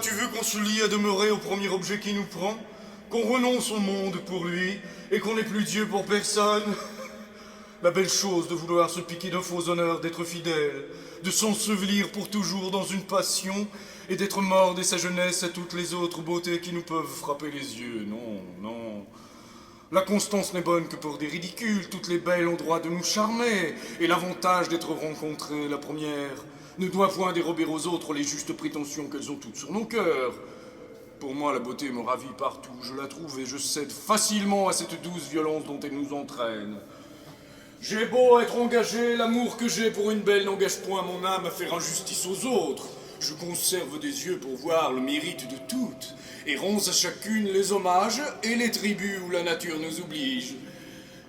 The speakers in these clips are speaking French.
tu veux qu'on se lie à demeurer au premier objet qui nous prend? Qu'on renonce au monde pour lui et qu'on n'ait plus Dieu pour personne? La belle chose de vouloir se piquer d'un faux honneur d'être fidèle, de s'ensevelir pour toujours dans une passion et d'être mort dès sa jeunesse à toutes les autres beautés qui nous peuvent frapper les yeux. Non, non. La constance n'est bonne que pour des ridicules. Toutes les belles ont droit de nous charmer. Et l'avantage d'être rencontrées la première ne doit point dérober aux autres les justes prétentions qu'elles ont toutes sur nos cœurs. Pour moi, la beauté me ravit partout. Je la trouve et je cède facilement à cette douce violence dont elle nous entraîne. J'ai beau être engagé, l'amour que j'ai pour une belle n'engage point mon âme à faire injustice aux autres. Je conserve des yeux pour voir le mérite de toutes, et ronce à chacune les hommages et les tribus où la nature nous oblige.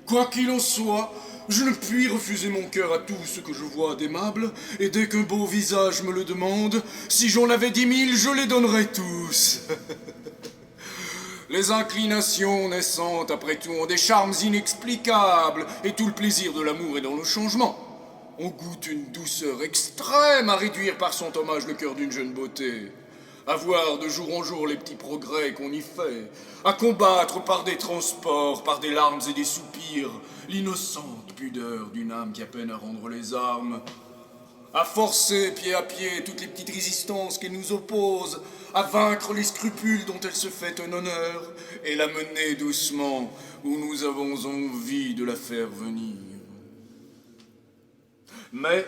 Quoi qu'il en soit, je ne puis refuser mon cœur à tout ce que je vois d'aimable, et dès qu'un beau visage me le demande, si j'en avais 10 000, je les donnerais tous. Les inclinations naissantes, après tout, ont des charmes inexplicables, et tout le plaisir de l'amour est dans le changement. On goûte une douceur extrême à réduire par son hommage le cœur d'une jeune beauté, à voir de jour en jour les petits progrès qu'on y fait, à combattre par des transports, par des larmes et des soupirs, l'innocente pudeur d'une âme qui a peine à rendre les armes, à forcer pied à pied toutes les petites résistances qui nous opposent, à vaincre les scrupules dont elle se fait un honneur, et la mener doucement où nous avons envie de la faire venir. Mais,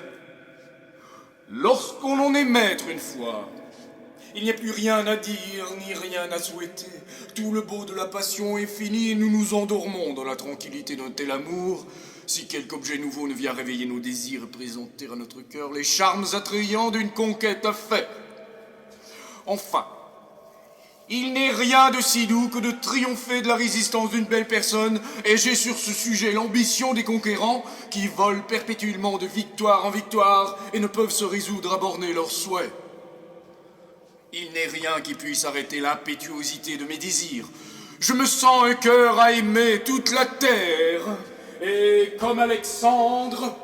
lorsqu'on en est maître une fois, il n'y a plus rien à dire, ni rien à souhaiter. Tout le beau de la passion est fini et nous nous endormons dans la tranquillité d'un tel amour. Si quelque objet nouveau ne vient réveiller nos désirs et présenter à notre cœur les charmes attrayants d'une conquête à fait. Enfin, il n'est rien de si doux que de triompher de la résistance d'une belle personne, et j'ai sur ce sujet l'ambition des conquérants qui volent perpétuellement de victoire en victoire et ne peuvent se résoudre à borner leurs souhaits. Il n'est rien qui puisse arrêter l'impétuosité de mes désirs. Je me sens un cœur à aimer toute la terre, et comme Alexandre,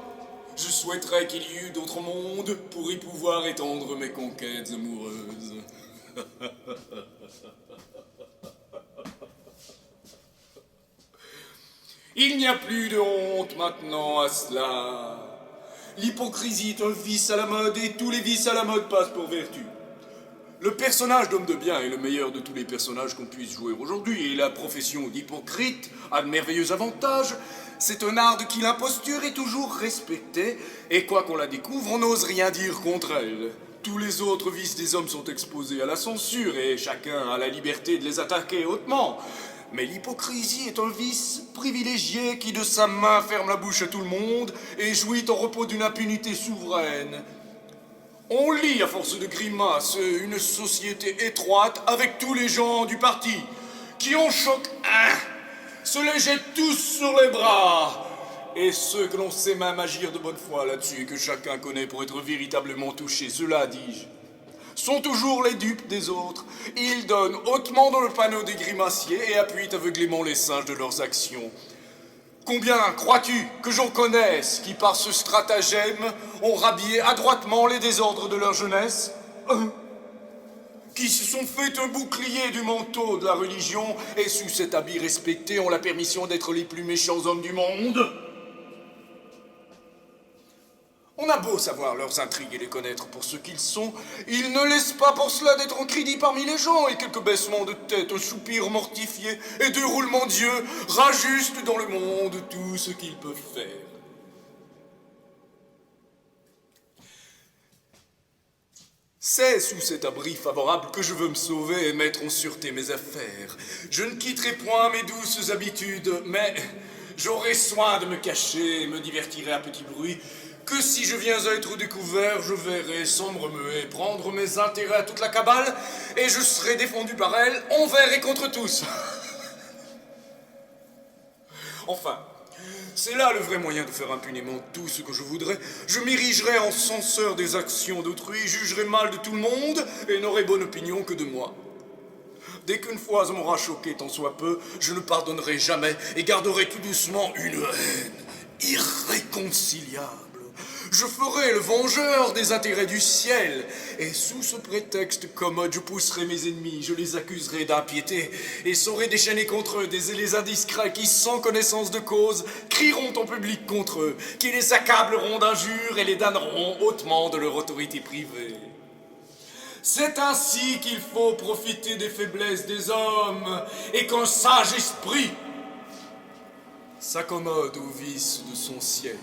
je souhaiterais qu'il y eût d'autres mondes pour y pouvoir étendre mes conquêtes amoureuses. Il n'y a plus de honte maintenant à cela. L'hypocrisie est un vice à la mode et tous les vices à la mode passent pour vertu. Le personnage d'homme de bien est le meilleur de tous les personnages qu'on puisse jouer aujourd'hui, et la profession d'hypocrite a de merveilleux avantages. C'est un art de qui l'imposture est toujours respectée, et quoi qu'on la découvre, on n'ose rien dire contre elle. Tous les autres vices des hommes sont exposés à la censure, et chacun a la liberté de les attaquer hautement. Mais l'hypocrisie est un vice privilégié qui de sa main ferme la bouche à tout le monde et jouit en repos d'une impunité souveraine. On lit, à force de grimaces, une société étroite avec tous les gens du parti, qui en choc un, se les jettent tous sur les bras. Et ceux que l'on sait même agir de bonne foi là-dessus et que chacun connaît pour être véritablement touché, cela dis-je, sont toujours les dupes des autres. Ils donnent hautement dans le panneau des grimaciers et appuient aveuglément les singes de leurs actions. Combien crois-tu que j'en connaisse qui, par ce stratagème, ont rhabillé adroitement les désordres de leur jeunesse? Qui se sont fait un bouclier du manteau de la religion et, sous cet habit respecté, ont la permission d'être les plus méchants hommes du monde? On a beau savoir leurs intrigues et les connaître pour ce qu'ils sont, ils ne laissent pas pour cela d'être en crédit parmi les gens, et quelques baissements de tête, un soupir mortifié et deux roulements d'yeux rajustent dans le monde tout ce qu'ils peuvent faire. C'est sous cet abri favorable que je veux me sauver et mettre en sûreté mes affaires. Je ne quitterai point mes douces habitudes, mais j'aurai soin de me cacher et me divertirai à petit bruit, que si je viens à être découvert, je verrai sans me remuer prendre mes intérêts à toute la cabale, et je serai défendu par elle, envers et contre tous. Enfin, c'est là le vrai moyen de faire impunément tout ce que je voudrais. Je m'érigerai en censeur des actions d'autrui, jugerai mal de tout le monde, et n'aurai bonne opinion que de moi. Dès qu'une fois on m'aura choqué tant soit peu, je ne pardonnerai jamais, et garderai tout doucement une haine irréconciliable. Je ferai le vengeur des intérêts du ciel, et sous ce prétexte commode, je pousserai mes ennemis, je les accuserai d'impiété, et saurai déchaîner contre eux les indiscrets qui, sans connaissance de cause, crieront en public contre eux, qui les accableront d'injures et les damneront hautement de leur autorité privée. C'est ainsi qu'il faut profiter des faiblesses des hommes, et qu'un sage esprit s'accommode aux vices de son siècle.